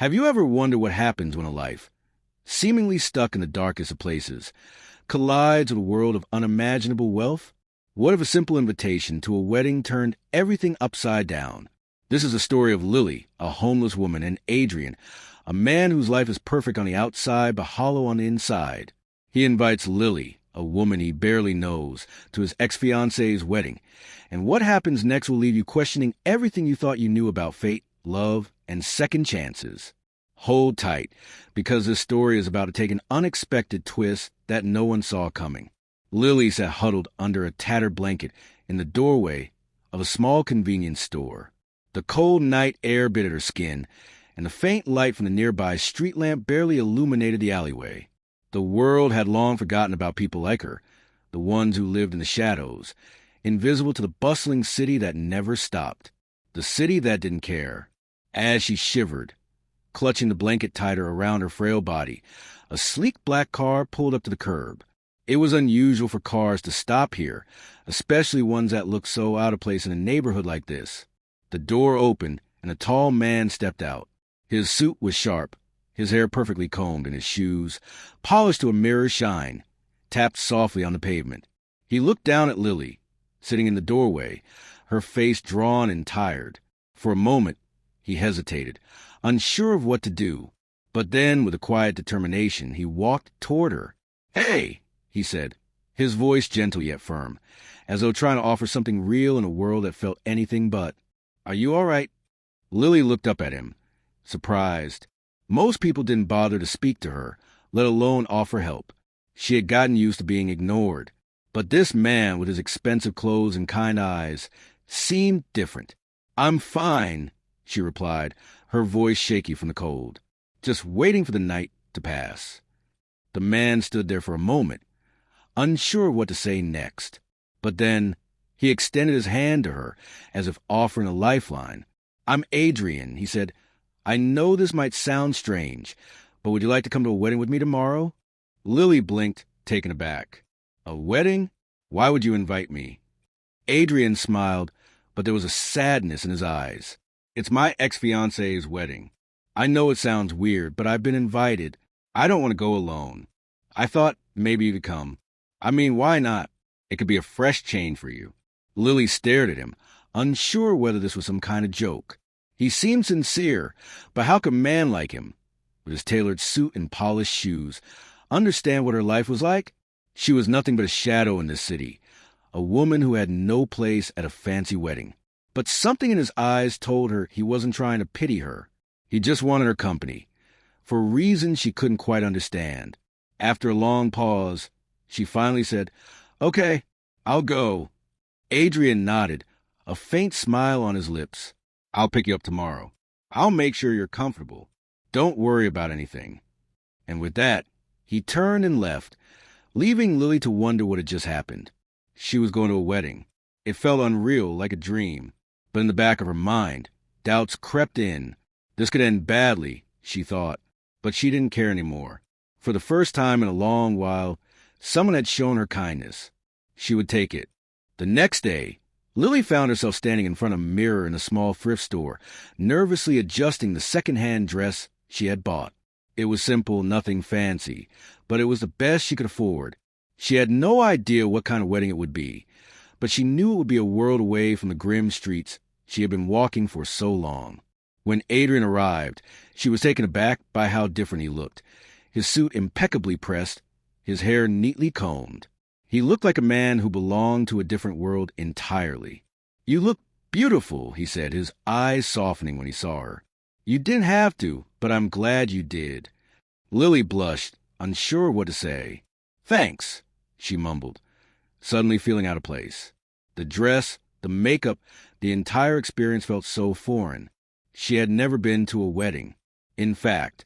Have you ever wondered what happens when a life, seemingly stuck in the darkest of places, collides with a world of unimaginable wealth? What if a simple invitation to a wedding turned everything upside down? This is the story of Lily, a homeless woman, and Adrian, a man whose life is perfect on the outside but hollow on the inside. He invites Lily, a woman he barely knows, to his ex-fiancee's wedding. And what happens next will leave you questioning everything you thought you knew about fate, love, and second chances. Hold tight, because this story is about to take an unexpected twist that no one saw coming. Lily sat huddled under a tattered blanket in the doorway of a small convenience store. The cold night air bit at her skin, and the faint light from the nearby street lamp barely illuminated the alleyway. The world had long forgotten about people like her, the ones who lived in the shadows, invisible to the bustling city that never stopped, the city that didn't care. As she shivered, clutching the blanket tighter around her frail body, a sleek black car pulled up to the curb. It was unusual for cars to stop here, especially ones that looked so out of place in a neighborhood like this. The door opened, and a tall man stepped out. His suit was sharp, his hair perfectly combed, and his shoes, polished to a mirror's shine, tapped softly on the pavement. He looked down at Lily, sitting in the doorway, her face drawn and tired. For a moment, he hesitated, unsure of what to do. But then, with a quiet determination, he walked toward her. "Hey!" he said, his voice gentle yet firm, as though trying to offer something real in a world that felt anything but. "Are you all right?" Lily looked up at him, surprised. Most people didn't bother to speak to her, let alone offer help. She had gotten used to being ignored. But this man, with his expensive clothes and kind eyes, seemed different. "I'm fine," she replied, her voice shaky from the cold, "just waiting for the night to pass." The man stood there for a moment, unsure of what to say next. But then he extended his hand to her, as if offering a lifeline. "I'm Adrian," he said. "I know this might sound strange, but would you like to come to a wedding with me tomorrow?" Lily blinked, taken aback. "A wedding? Why would you invite me?" Adrian smiled, but there was a sadness in his eyes. "It's my ex-fiancee's wedding. I know it sounds weird, but I've been invited. I don't want to go alone. I thought maybe you could come. I mean, why not? It could be a fresh change for you." Lily stared at him, unsure whether this was some kind of joke. He seemed sincere, but how could a man like him, with his tailored suit and polished shoes, understand what her life was like? She was nothing but a shadow in this city, a woman who had no place at a fancy wedding. But something in his eyes told her he wasn't trying to pity her. He just wanted her company, for reasons she couldn't quite understand. After a long pause, she finally said, "Okay, I'll go." Adrian nodded, a faint smile on his lips. "I'll pick you up tomorrow. I'll make sure you're comfortable. Don't worry about anything." And with that, he turned and left, leaving Lily to wonder what had just happened. She was going to a wedding. It felt unreal, like a dream. But in the back of her mind, doubts crept in. This could end badly, she thought. But she didn't care anymore. For the first time in a long while, someone had shown her kindness. She would take it. The next day, Lily found herself standing in front of a mirror in a small thrift store, nervously adjusting the second-hand dress she had bought. It was simple, nothing fancy, but it was the best she could afford. She had no idea what kind of wedding it would be, but she knew it would be a world away from the grim streets she had been walking for so long. When Adrian arrived, she was taken aback by how different he looked. His suit impeccably pressed, his hair neatly combed. He looked like a man who belonged to a different world entirely. "You look beautiful," he said, his eyes softening when he saw her. "You didn't have to, but I'm glad you did." Lily blushed, unsure what to say. "Thanks," she mumbled, suddenly feeling out of place. The dress, the makeup, the entire experience felt so foreign. She had never been to a wedding. In fact,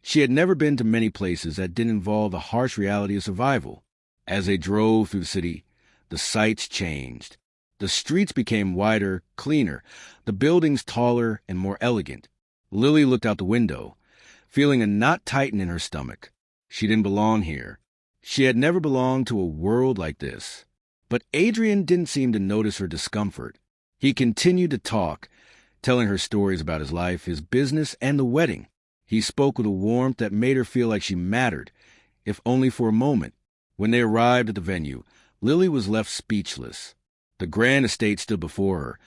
she had never been to many places that didn't involve the harsh reality of survival. As they drove through the city, the sights changed. The streets became wider, cleaner, the buildings taller and more elegant. Lily looked out the window, feeling a knot tighten in her stomach. She didn't belong here. She had never belonged to a world like this. But Adrian didn't seem to notice her discomfort. He continued to talk, telling her stories about his life, his business, and the wedding. He spoke with a warmth that made her feel like she mattered, if only for a moment. When they arrived at the venue, Lily was left speechless. The grand estate stood before her,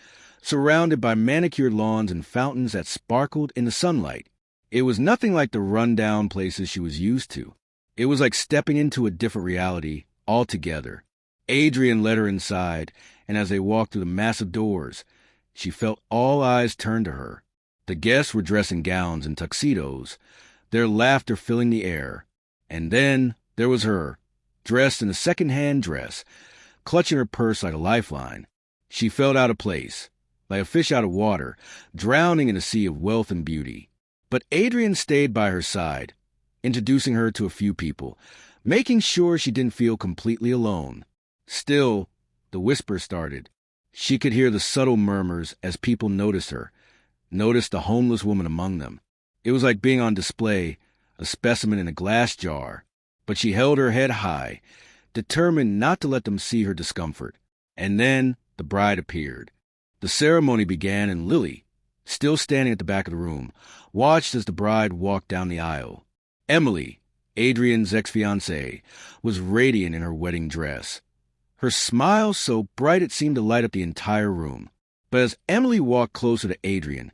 surrounded by manicured lawns and fountains that sparkled in the sunlight. It was nothing like the run-down places she was used to. It was like stepping into a different reality altogether. Adrian led her inside, and as they walked through the massive doors, she felt all eyes turned to her. The guests were dressed in gowns and tuxedos, their laughter filling the air. And then there was her, dressed in a second-hand dress, clutching her purse like a lifeline. She felt out of place, like a fish out of water, drowning in a sea of wealth and beauty. But Adrian stayed by her side, introducing her to a few people, making sure she didn't feel completely alone. Still, the whisper started. She could hear the subtle murmurs as people noticed her, noticed the homeless woman among them. It was like being on display, a specimen in a glass jar. But she held her head high, determined not to let them see her discomfort. And then the bride appeared. The ceremony began, and Lily, still standing at the back of the room, watched as the bride walked down the aisle. Emily, Adrian's ex-fiancée, was radiant in her wedding dress. Her smile so bright it seemed to light up the entire room. But as Emily walked closer to Adrian,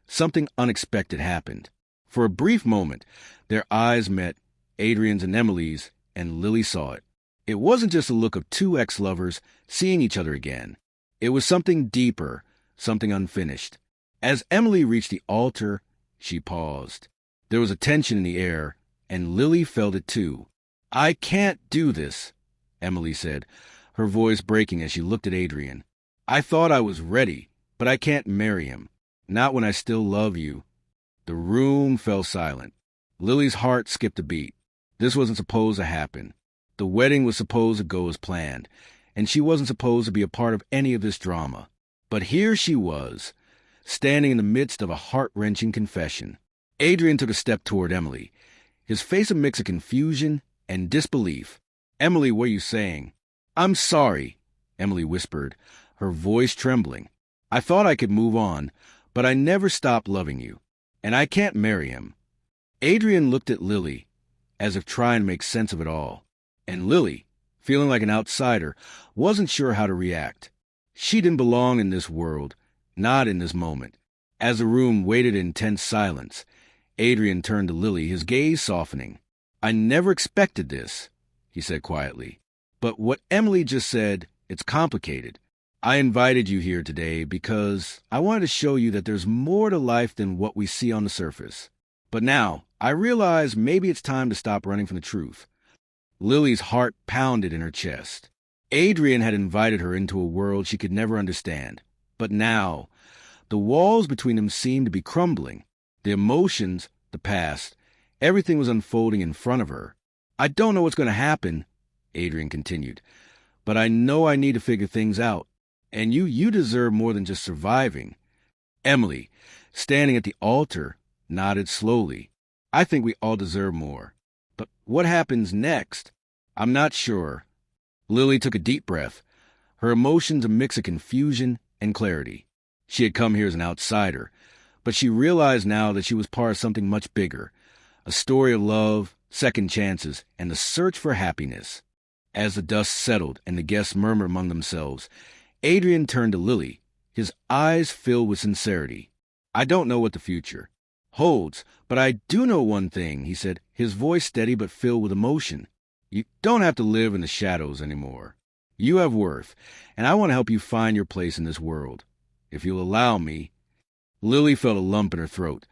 something unexpected happened. For a brief moment, their eyes met, Adrian's and Emily's, and Lily saw it. It wasn't just a look of two ex-lovers seeing each other again. It was something deeper, something unfinished. As Emily reached the altar, she paused. There was a tension in the air, and Lily felt it too. "I can't do this," Emily said, her voice breaking as she looked at Adrian. "I thought I was ready, but I can't marry him. Not when I still love you." The room fell silent. Lily's heart skipped a beat. This wasn't supposed to happen. The wedding was supposed to go as planned, and she wasn't supposed to be a part of any of this drama. But here she was, standing in the midst of a heart-wrenching confession. Adrian took a step toward Emily, his face a mix of confusion and disbelief. "Emily, what are you saying?" "I'm sorry," Emily whispered, her voice trembling. "I thought I could move on, but I never stopped loving you, and I can't marry him." Adrian looked at Lily, as if trying to make sense of it all. And Lily, feeling like an outsider, wasn't sure how to react. She didn't belong in this world, not in this moment. As the room waited in tense silence, Adrian turned to Lily, his gaze softening. "I never expected this," he said quietly. "But what Emily just said, it's complicated. I invited you here today because I wanted to show you that there's more to life than what we see on the surface. But now, I realize maybe it's time to stop running from the truth." Lily's heart pounded in her chest. Adrian had invited her into a world she could never understand. But now, the walls between them seemed to be crumbling. The emotions, the past, everything was unfolding in front of her. "I don't know what's going to happen," Adrian continued, "but I know I need to figure things out. And you deserve more than just surviving." Emily, standing at the altar, nodded slowly. "I think we all deserve more. But what happens next? I'm not sure." Lily took a deep breath, her emotions a mix of confusion and clarity. She had come here as an outsider, but she realized now that she was part of something much bigger, a story of love, second chances, and the search for happiness. As the dust settled and the guests murmured among themselves, Adrian turned to Lily, his eyes filled with sincerity. "I don't know what the future holds, but I do know one thing," he said, his voice steady but filled with emotion. "You don't have to live in the shadows anymore. You have worth, and I want to help you find your place in this world. If you'll allow me." Lily felt a lump in her throat,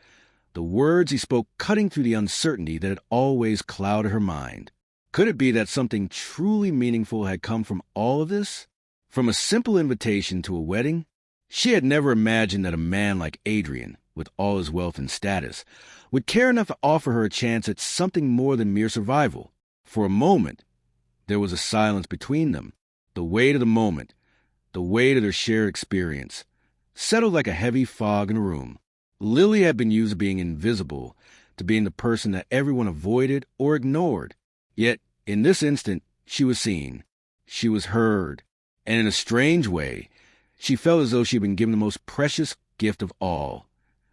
the words he spoke cutting through the uncertainty that had always clouded her mind. Could it be that something truly meaningful had come from all of this? From a simple invitation to a wedding? She had never imagined that a man like Adrian, with all his wealth and status, would care enough to offer her a chance at something more than mere survival. For a moment, there was a silence between them. The weight of the moment, the weight of their shared experience, settled like a heavy fog in a room. Lily had been used to being invisible, to being the person that everyone avoided or ignored. Yet, in this instant, she was seen. She was heard. And in a strange way, she felt as though she had been given the most precious gift of all,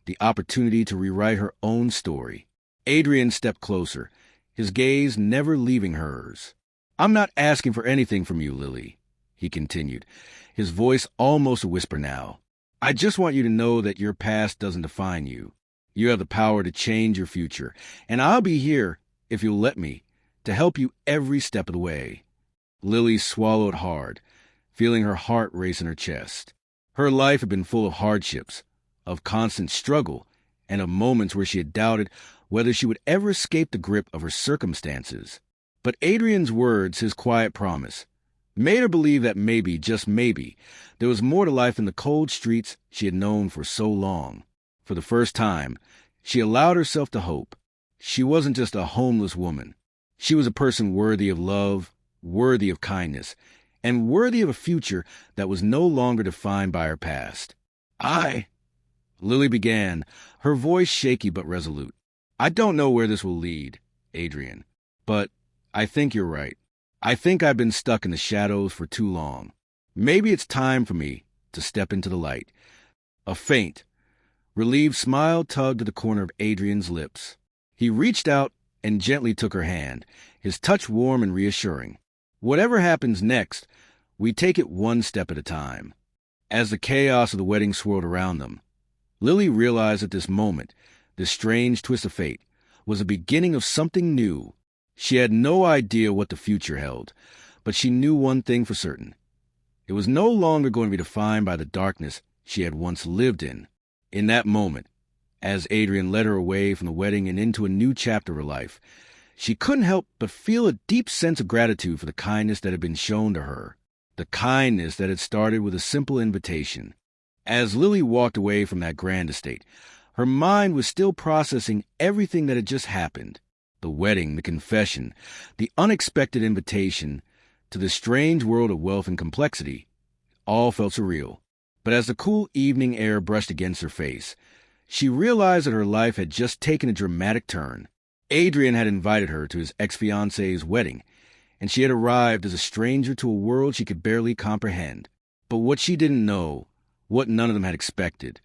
the opportunity to rewrite her own story. Adrian stepped closer, his gaze never leaving hers. "I'm not asking for anything from you, Lily," he continued, his voice almost a whisper now. "I just want you to know that your past doesn't define you. You have the power to change your future, and I'll be here, if you'll let me, to help you every step of the way." Lily swallowed hard, feeling her heart race in her chest. Her life had been full of hardships, of constant struggle, and of moments where she had doubted whether she would ever escape the grip of her circumstances. But Adrian's words, his quiet promise, made her believe that maybe, just maybe, there was more to life than the cold streets she had known for so long. For the first time, she allowed herself to hope. She wasn't just a homeless woman. She was a person worthy of love, worthy of kindness, and worthy of a future that was no longer defined by her past. Lily began, her voice shaky but resolute. "I don't know where this will lead, Adrian, but I think you're right. I think I've been stuck in the shadows for too long. Maybe it's time for me to step into the light." A faint, relieved smile tugged at the corner of Adrian's lips. He reached out and gently took her hand, his touch warm and reassuring. "Whatever happens next, we take it one step at a time." As the chaos of the wedding swirled around them, Lily realized that this moment, this strange twist of fate, was the beginning of something new. She had no idea what the future held, but she knew one thing for certain. It was no longer going to be defined by the darkness she had once lived in. In that moment, as Adrian led her away from the wedding and into a new chapter of her life, she couldn't help but feel a deep sense of gratitude for the kindness that had been shown to her, the kindness that had started with a simple invitation. As Lily walked away from that grand estate, her mind was still processing everything that had just happened. The wedding, the confession, the unexpected invitation to the strange world of wealth and complexity, all felt surreal. But as the cool evening air brushed against her face, she realized that her life had just taken a dramatic turn. Adrian had invited her to his ex-fiancée's wedding, and she had arrived as a stranger to a world she could barely comprehend. But what she didn't know, what none of them had expected,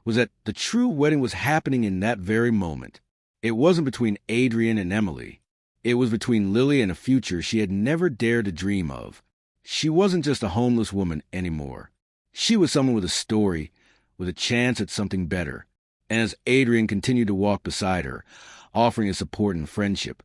was that the true wedding was happening in that very moment. It wasn't between Adrian and Emily. It was between Lily and a future she had never dared to dream of. She wasn't just a homeless woman anymore. She was someone with a story, with a chance at something better. And as Adrian continued to walk beside her, offering his support and friendship,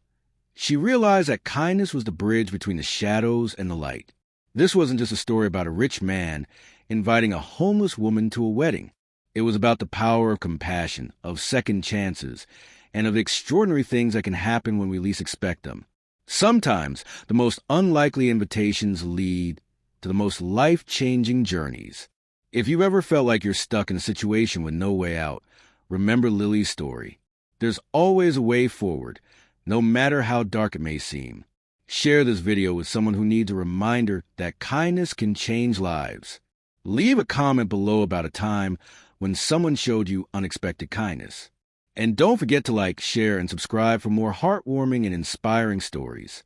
she realized that kindness was the bridge between the shadows and the light. This wasn't just a story about a rich man inviting a homeless woman to a wedding. It was about the power of compassion, of second chances, and of extraordinary things that can happen when we least expect them. Sometimes the most unlikely invitations lead to the most life-changing journeys. If you've ever felt like you're stuck in a situation with no way out, remember Lily's story. There's always a way forward, no matter how dark it may seem. Share this video with someone who needs a reminder that kindness can change lives. Leave a comment below about a time when someone showed you unexpected kindness. And don't forget to like, share, and subscribe for more heartwarming and inspiring stories.